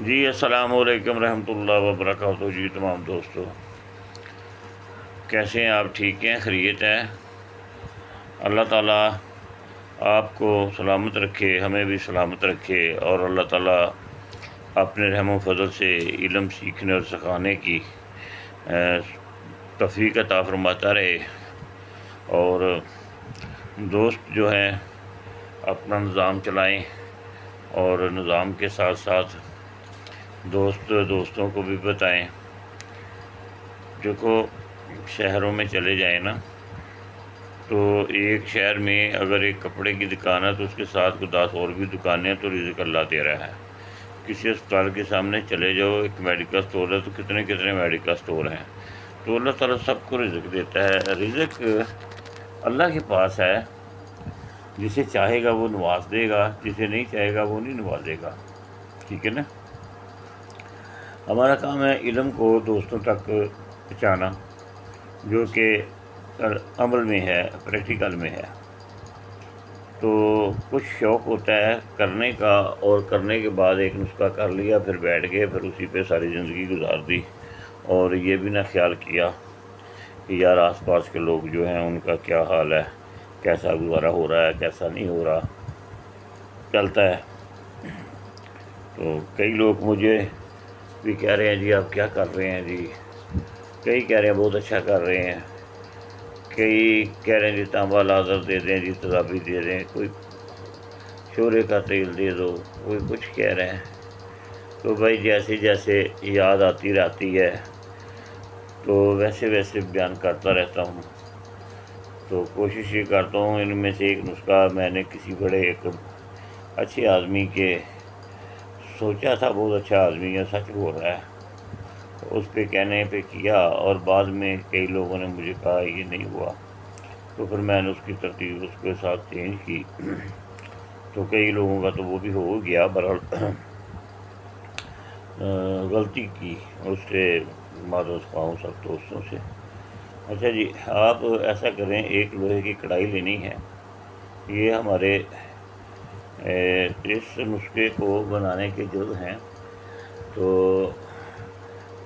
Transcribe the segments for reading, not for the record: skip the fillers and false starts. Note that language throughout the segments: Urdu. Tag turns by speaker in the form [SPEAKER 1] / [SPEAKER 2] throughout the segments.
[SPEAKER 1] جی السلام علیکم رحمۃ اللہ وبرکاتہ جی تمام دوستوں، کیسے ہیں آپ؟ ٹھیک ہیں؟ خیریت ہے؟ اللہ تعالیٰ آپ کو سلامت رکھے، ہمیں بھی سلامت رکھے، اور اللہ تعالیٰ اپنے رحم و فضل سے علم سیکھنے اور سکھانے کی توفیق عطا فرماتا رہے، اور دوست جو ہیں اپنا نظام چلائیں، اور نظام کے ساتھ ساتھ دوستوں کو بھی بتائیں۔ دیکھو، شہروں میں چلے جائیں نا، تو ایک شہر میں اگر ایک کپڑے کی دکان ہے تو اس کے ساتھ کو 10 اور بھی دکانیں ہیں، تو رزق اللہ دے رہا ہے۔ کسی اسپتال کے سامنے چلے جاؤ، ایک میڈیکل سٹور ہے، تو کتنے میڈیکل سٹور ہیں۔ تو اللہ تعالیٰ سب کو رزق دیتا ہے۔ رزق اللہ کے پاس ہے، جسے چاہے گا وہ نواز دے گا، جسے نہیں چاہے گا وہ نہیں نوازے گا، ٹھیک ہے نا۔ ہمارا کام ہے علم کو دوستوں تک پہنچانا، جو کہ عمل میں ہے، پریکٹیکل میں ہے۔ تو کچھ شوق ہوتا ہے کرنے کا، اور کرنے کے بعد ایک نسخہ کر لیا، پھر بیٹھ گئے، پھر اسی پہ ساری زندگی گزار دی، اور یہ بھی نہ خیال کیا کہ یار آس پاس کے لوگ جو ہیں ان کا کیا حال ہے، کیسا گزارا ہو رہا ہے، کیسا نہیں ہو رہا، چلتا ہے۔ تو کئی لوگ مجھے بھی کہہ رہے ہیں جی آپ کیا کر رہے ہیں جی، کئی کہہ رہے ہیں بہت اچھا کر رہے ہیں، کئی کہہ رہے ہیں جی تانبا لازر دے دیں جی، تدابیر دے دیں، کوئی شورے کا تیل دے دو، کوئی کچھ کہہ رہے ہیں۔ تو بھائی جیسے جیسے یاد آتی رہتی ہے تو ویسے ویسے بیان کرتا رہتا ہوں۔ تو کوشش یہ کرتا ہوں، ان میں سے ایک نسخہ میں نے کسی بڑے ایک اچھے آدمی کے سوچا تھا، بہت اچھا آدمی ہے، سچ بول رہا ہے، اس پہ کہنے پہ کیا، اور بعد میں کئی لوگوں نے مجھے کہا یہ نہیں ہوا، تو پھر میں نے اس کی ترتیب اس کے ساتھ چینج کی، تو کئی لوگوں کا تو وہ بھی ہو گیا، بہرحال غلطی کی، اس سے معذرت خواہ ہوں سب دوستوں سے۔ اچھا جی، آپ ایسا کریں، ایک لوہے کی کڑھائی لینی ہے، یہ ہمارے اس نسخے کو بنانے کے جز ہیں۔ تو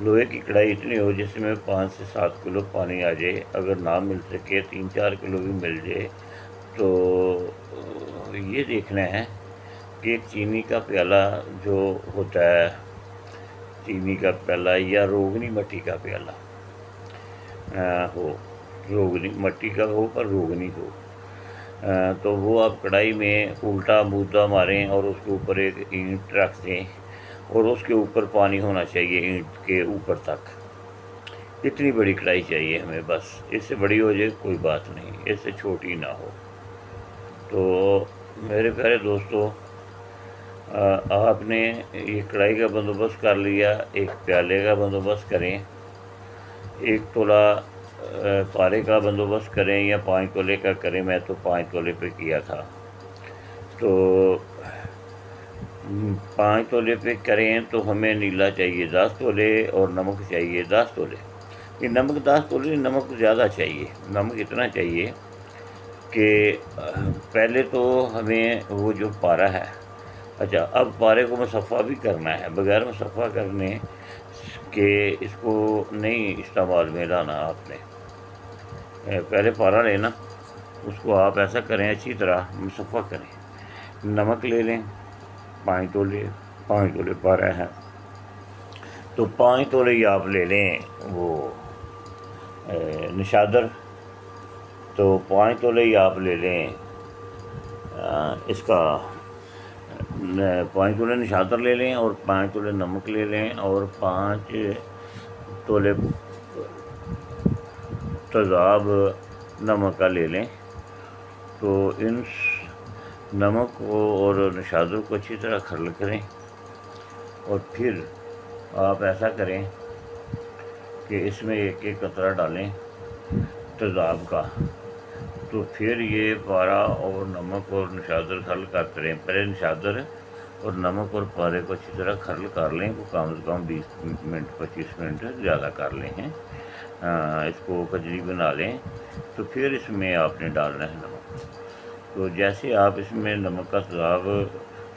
[SPEAKER 1] لوہے کی کڑھائی اتنی ہو جس میں 5 سے 7 کلو پانی آ جائے، اگر نہ مل سکے 3-4 کلو بھی مل جائے، تو یہ دیکھنا ہے کہ ایک چینی کا پیالہ جو ہوتا ہے، چینی کا پیالہ یا روغنی مٹی کا پیالہ ہو، روغنی مٹی کا ہو پر روغنی ہو، تو وہ آپ کڑھائی میں الٹا مودہ ماریں، اور اس کے اوپر ایک اینٹ رکھ دیں، اور اس کے اوپر پانی ہونا چاہیے اینٹ کے اوپر تک۔ اتنی بڑی کڑھائی چاہیے ہمیں، بس اس سے بڑی ہو جائے کوئی بات نہیں، اس سے چھوٹی نہ ہو۔ تو میرے پیارے دوستو، آپ نے یہ کڑھائی کا بندوبست کر لیا، ایک پیالے کا بندوبست کریں، 1 تولہ پارے کا بندوبست کریں یا 5 تولے کا کریں، میں تو 5 تولے پہ کیا تھا۔ تو 5 تولے پہ کریں تو ہمیں نیلا چاہیے 10 تولے، اور نمک چاہیے 10 تولے۔ یہ نمک 10 تولے، نمک زیادہ چاہیے، نمک اتنا چاہیے کہ پہلے تو ہمیں وہ جو پارا ہے، اچھا اب پارے کو مصفحہ بھی کرنا ہے، بغیر مصفحہ کرنے کہ اس کو نہیں استعمال میں لانا۔ آپ نے پہلے پارا لینا، اس کو آپ ایسا کریں اچھی طرح مصفحہ کریں، نمک لے لیں 5 تولے پارا ہے تو 5 تولے ہی آپ لے لیں وہ نشادر، تو 5 تولے ہی آپ لے لیں اس کا 5 تولے نشادر لے لیں، اور 5 تولے نمک لے لیں، اور 5 تولے تیزاب نمک کا لے لیں۔ تو ان نمک کو اور نشادر کو اچھی طرح کھرل کریں، اور پھر آپ ایسا کریں کہ اس میں ایک ایک قطرہ ڈالیں تیزاب کا، تو پھر یہ پارا اور نمک اور نشادر کھرل کرتے رہیں۔ پہلے نشادر اور نمک اور پارے کو اچھی طرح کھرل کر لیں، وہ کم از کم 20 منٹ 25 منٹ زیادہ کر لیں ہیں، اس کو کجلی بنا لیں۔ تو پھر اس میں آپ نے ڈالنا ہے نمک۔ تو جیسے آپ اس میں نمک کا تیزاب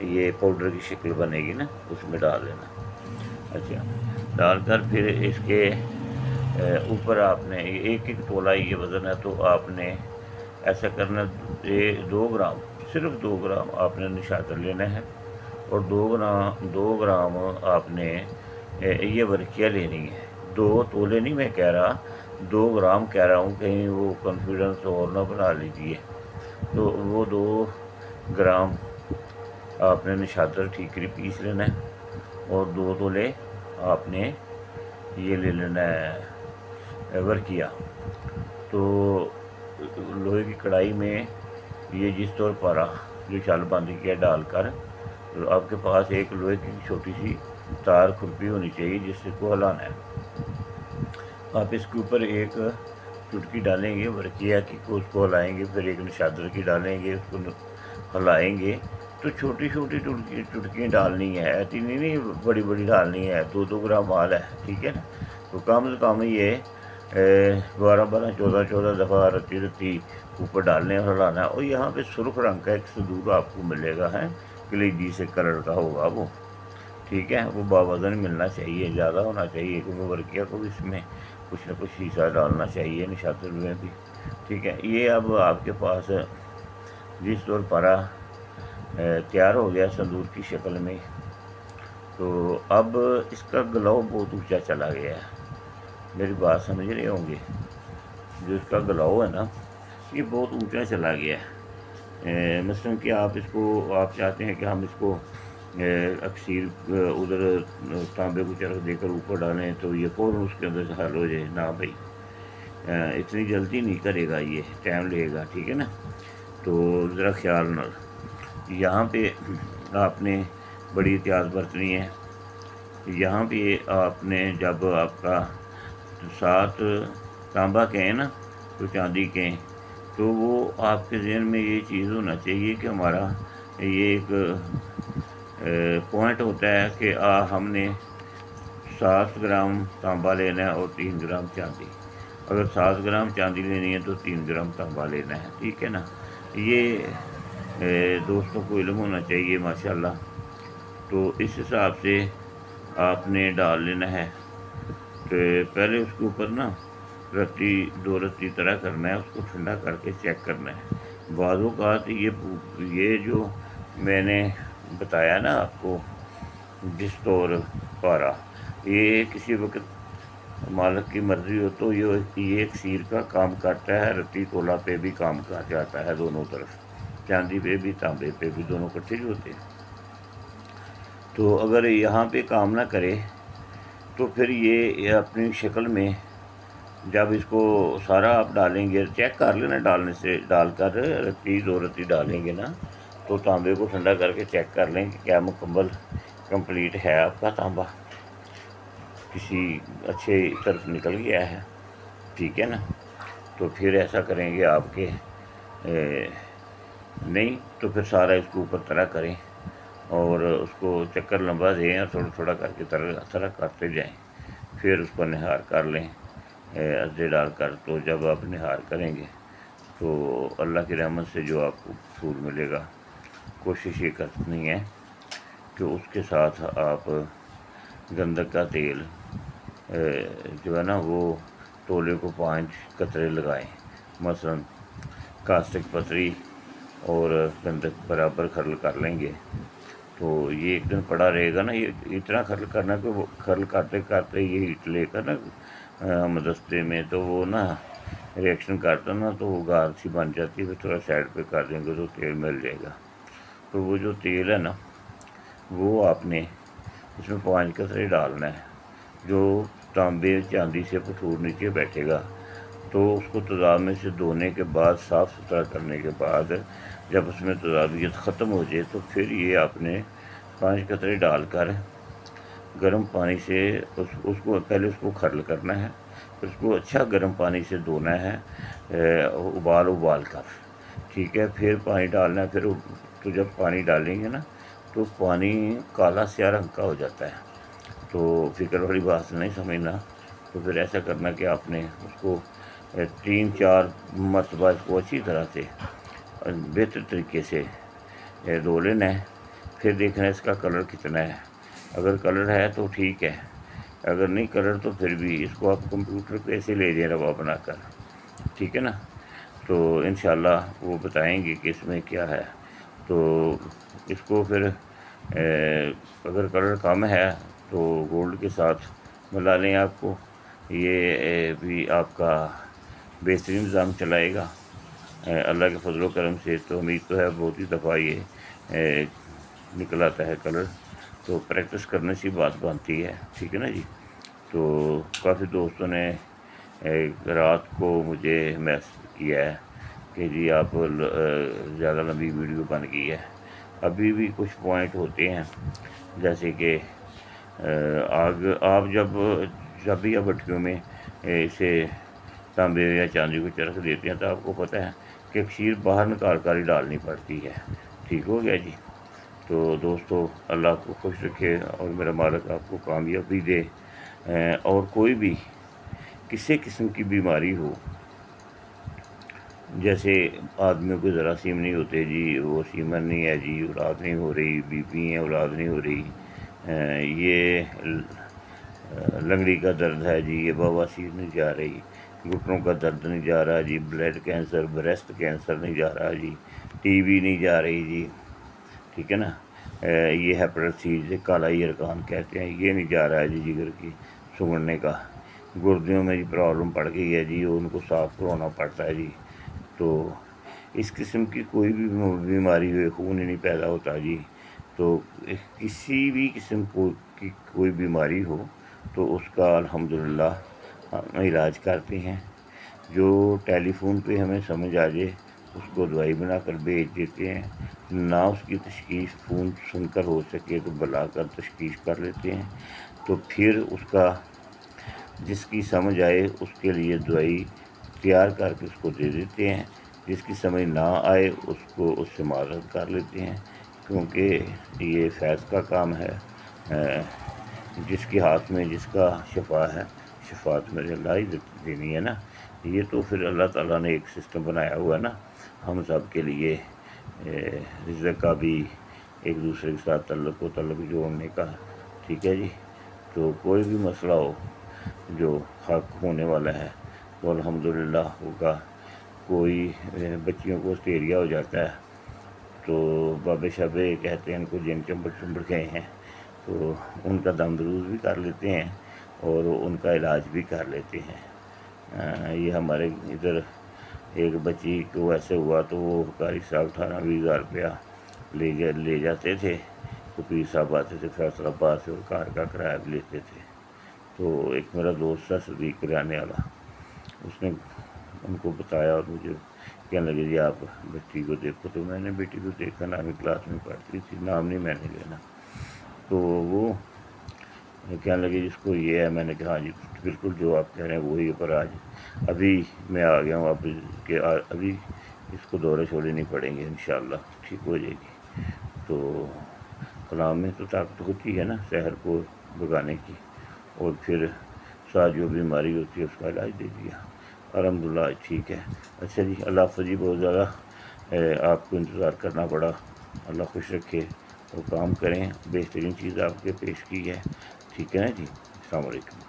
[SPEAKER 1] یہ پاؤڈر کی شکل بنے گی نا، اس میں ڈال دینا۔ اچھا، ڈال کر پھر اس کے اوپر آپ نے ایک تولہ یہ وزن ہے، تو آپ نے ایسا کرنا، 2 گرام، صرف 2 گرام آپ نے نشاطر لینا ہے، اور 2 گرام آپ نے یہ ورقیہ لینی ہے۔ 2 تولے نہیں میں کہہ رہا، 2 گرام کہہ رہا ہوں، کہیں وہ کانفیڈنس اور نہ بنا لیجیے۔ تو وہ 2 گرام آپ نے نشاطر ٹھیکری پیس لینا ہے، اور 2 تولے آپ نے یہ لے لینا ہے ورقیہ۔ تو لوہے کی کڑھائی میں یہ جس طور پارا جو چال باندھی کیا ڈال کر، آپ کے پاس ایک لوہے کی چھوٹی سی تار کھرپی ہونی چاہیے جس سے کو ہلانا ہے۔ آپ اس کے اوپر ایک چٹکی ڈالیں گے ورقیہ کی، اس کو ہلائیں گے، پھر ایک نشاطر کی ڈالیں گے، اس کو ہلائیں گے۔ تو چھوٹی چھوٹی چٹکیاں ڈالنی ہے، اتنی نہیں بڑی بڑی ڈالنی ہے، 2 گرام مال ہے، ٹھیک ہے نا۔ تو کم سے کم یہ 12 14 دفعہ رتی اوپر ڈالنے اور ہلانا ہے۔ اور یہاں پہ سرخ رنگ کا ایک سندور آپ کو ملے گا، ہے کلیجی سے کلر کا ہوگا وہ، ٹھیک ہے۔ وہ باوزن ملنا چاہیے، زیادہ ہونا چاہیے، کیونکہ ورقیہ کو بھی اس میں کچھ نہ کچھ حصہ ڈالنا چاہیے، نشاطر میں بھی، ٹھیک ہے۔ یہ اب آپ کے پاس جس طور پارا تیار ہو گیا سندور کی شکل میں، تو اب اس کا گلاؤ بہت اونچا چلا گیا ہے، میری بات سمجھ رہے ہوں گے۔ جو اس کا گلاؤ ہے نا، یہ بہت اونچا چلا گیا ہے۔ مثلاً کہ آپ چاہتے ہیں کہ ہم اس کو اکثیر ادھر تانبے کو چرخ دے کر اوپر ڈالیں تو یہ فوراً اس کے اندر سے حل ہو جائے، نہ بھائی، اتنی جلدی نہیں کرے گا، یہ ٹائم لے گا، ٹھیک ہے نا۔ تو ذرا خیال نہ، یہاں پہ آپ نے بڑی احتیاط برتنی ہے۔ یہاں پہ آپ نے جب آپ کا 7 تانبا کہیں نا، تو چاندی کہیں، تو وہ آپ کے ذہن میں یہ چیز ہونا چاہیے کہ ہمارا یہ ایک پوائنٹ ہوتا ہے کہ ہم نے 7 گرام تانبا لینا ہے اور 3 گرام چاندی۔ اگر 7 گرام چاندی لینی ہے تو 3 گرام تانبا لینا ہے، ٹھیک ہے نا۔ یہ دوستوں کو علم ہونا چاہیے ماشاءاللہ۔ تو اس حساب سے آپ نے ڈال لینا ہے۔ تو پہلے اس کے اوپر نا 2 رتی طرح کرنا ہے، اس کو ٹھنڈا کر کے چیک کرنا ہے۔ بعض اوقات یہ جو میں نے بتایا نا آپ کو جس طور پارا، یہ کسی وقت مالک کی مرضی ہو تو یہ ایک سیر کا کام کرتا ہے، رتی تولہ پہ بھی کام کر جاتا ہے، دونوں طرف، چاندی پہ بھی تانبے پہ بھی، دونوں اکٹھے جو ہوتے ہیں۔ تو اگر یہاں پہ کام نہ کرے تو پھر یہ اپنی شکل میں جب اس کو سارا آپ ڈالیں گے، چیک کر لینا ڈالنے سے، ڈال کر 2 رتی ڈالیں گے نا، تو تانبے کو ٹھنڈا کر کے چیک کر لیں کہ کیا مکمل کمپلیٹ ہے آپ کا تانبا، کسی اچھے طرف نکل گیا ہے، ٹھیک ہے نا۔ تو پھر ایسا کریں گے آپ کے نہیں تو پھر سارا اس کو اوپر طرح کریں اور اس کو چکر لمبا دیں اور تھوڑا تھوڑا کر کے طرح کرتے جائیں، پھر اس کو نہار کر لیں ادے ڈال کر۔ تو جب آپ نہار کریں گے تو اللہ کی رحمت سے جو آپ کو پھول ملے گا، کوشش یہ کرنی ہے کہ اس کے ساتھ آپ گندک کا تیل جو ہے نا وہ تولے کو 5 قطرے لگائیں، مثلاً کاسٹک پتری اور گندک برابر کھرل کر لیں گے۔ تو یہ ایک دن پڑا رہے گا نا، یہ اتنا کھرل کرنا کہ وہ کھرل کرتے کرتے یہ ہیٹ لے کر نا مدستے میں، تو وہ نا ریئیکشن کرتا نا تو وہ گار سی بن جاتی ہے، پھر تھوڑا سائڈ پہ کر دیں گے تو تیل مل جائے گا۔ تو وہ جو تیل ہے نا وہ آپ نے اس میں 5 قطرے ڈالنا ہے، جو تانبے چاندی سے پٹھور نیچے بیٹھے گا۔ تو اس کو تیزاب میں سے دھونے کے بعد، صاف ستھرا کرنے کے بعد، جب اس میں تیزابیت ختم ہو جائے تو پھر یہ آپ نے 5 قطرے ڈال کر گرم پانی سے اس کو پہلے اس کو کھرل کرنا ہے، پھر اس کو اچھا گرم پانی سے دھونا ہے، ابال کر، ٹھیک ہے۔ پھر پانی ڈالنا ہے، پھر تو جب پانی ڈالیں گے نا تو پانی کالا سیاہ رنگ کا ہو جاتا ہے، تو فکر والی بات نہیں سمجھنا۔ تو پھر ایسا کرنا کہ آپ نے اس کو 3-4 مرتبہ اس کو اچھی طرح سے بہتر طریقے سے دھو لینا ہے۔ پھر دیکھنا ہے اس کا کلر کتنا ہے. اگر کلر ہے تو ٹھیک ہے، اگر نہیں کلر تو پھر بھی اس کو آپ کمپیوٹر پہ ایسے لے دیں روا بنا کر، ٹھیک ہے نا. تو انشاءاللہ وہ بتائیں گے کہ اس میں کیا ہے. تو اس کو پھر اگر کلر کم ہے تو گولڈ کے ساتھ ملا لیں. آپ کو یہ بھی آپ کا بہترین نظام چلائے گا اللہ کے فضل و کرم سے. تو امید تو ہے بہت ہی دفعہ یہ نکل آتا ہے کلر، تو پریکٹس کرنے سے بات بنتی ہے، ٹھیک ہے نا جی. تو کافی دوستوں نے رات کو مجھے میسج کیا ہے کہ جی آپ زیادہ لمبی ویڈیو بن گئی ہے. ابھی بھی کچھ پوائنٹ ہوتے ہیں، جیسے کہ آپ جب بھی آپ بھٹکیوں میں اسے تانبے یا چاندی کو چرخ دیتے ہیں تو آپ کو پتہ ہے کہ کثیر باہر نکال کر ہی ڈالنی پڑتی ہے. ٹھیک ہو گیا جی. تو دوستو اللہ آپ کو خوش رکھے اور میرا مالک آپ کو کامیابی دے. اور کوئی بھی کسی قسم کی بیماری ہو، جیسے آدمیوں کو جراثیم نہیں ہوتے جی، وہ سیمن نہیں ہے جی، اولاد نہیں ہو رہی، بی پی ہے اولاد نہیں ہو رہی، یہ لنگڑی کا درد ہے جی، یہ بواسیر نہیں جا رہی، گھٹنوں کا درد نہیں جا رہا جی، بلڈ کینسر بریسٹ کینسر نہیں جا رہا جی، ٹی بی نہیں جا رہی جی، ٹھیک ہے نا. یہ ہیپیٹائٹس سی جسے کالا یرقان کہتے ہیں، یہ نہیں جا رہا ہے جی، جگر کی سنگڑنے کا. گردیوں میں جی پرابلم پڑ گئی ہے جی، ان کو صاف کروانا پڑتا ہے جی. تو اس قسم کی کوئی بھی بیماری ہو، خون ہی نہیں پیدا ہوتا جی، تو کسی بھی قسم کی کوئی بیماری ہو تو اس کا الحمدللہ ہم علاج کرتے ہیں. جو ٹیلی فون پہ ہمیں سمجھ آ جائے اس کو دوائی بنا کر بھیج دیتے ہیں، نہ اس کی تشخیص فون سن کر ہو سکے تو بلا کر تشخیص کر لیتے ہیں. تو پھر اس کا جس کی سمجھ آئے اس کے لیے دوائی تیار کر کے اس کو دے دیتے ہیں، جس کی سمجھ نہ آئے اس کو اس سے معذرت کر لیتے ہیں، کیونکہ یہ فیض کا کام ہے. جس کے ہاتھ میں جس کا شفا ہے، شفاعت میرے اللہ ہی دینی ہے نا. یہ تو پھر اللہ تعالیٰ نے ایک سسٹم بنایا ہوا ہے نا ہم سب کے لیے، رزق کا بھی، ایک دوسرے کے ساتھ تعلق جوڑنے کا، ٹھیک ہے جی. تو کوئی بھی مسئلہ ہو جو حق ہونے والا ہے تو الحمدللہ ہوگا. کوئی بچیوں کو اسٹیریا ہو جاتا ہے تو بابے شابے کہتے ہیں ان کو جن چمبڑ گئے ہیں، تو ان کا دم دروز بھی کر لیتے ہیں اور ان کا علاج بھی کر لیتے ہیں. یہ ہمارے ادھر ایک بچی کو ایسے ہوا تو وہ قاری صاحب 18-20 ہزار روپیہ لے جاتے تھے، تو پیر صاحب آتے تھے فیصل آباد سے اور کار کا کرایہ بھی لیتے تھے. تو ایک میرا دوست تھا صدیق کرانے والا، اس نے ان کو بتایا اور مجھے کہنے لگے جی آپ بیٹی کو دیکھو. تو میں نے بیٹی کو دیکھا، 9ویں کلاس میں پڑھتی تھی، نام نہیں میں نے لینا. تو وہ کہنے لگے جس کو یہ ہے. میں نے کہا ہاں جی بالکل جو آپ کہہ رہے ہیں وہی ہے، پر آج ابھی میں آ گیا ہوں اب کہ ابھی اس کو دورے چھوڑے نہیں پڑیں گے، انشاءاللہ ٹھیک ہو جائے گی. تو کلام میں تو طاقت ہوتی ہے نا سحر کو بگانے کی، اور پھر ساتھ جو بیماری ہوتی ہے اس کا علاج دے دیا، الحمدللہ ٹھیک ہے. اچھا جی، اللہ حافظ جی. بہت زیادہ آپ کو انتظار کرنا پڑا، اللہ خوش رکھے اور کام کریں. بہترین چیز آپ کے پیش کی ہے، ٹھیک ہے نا جی. السلام علیکم.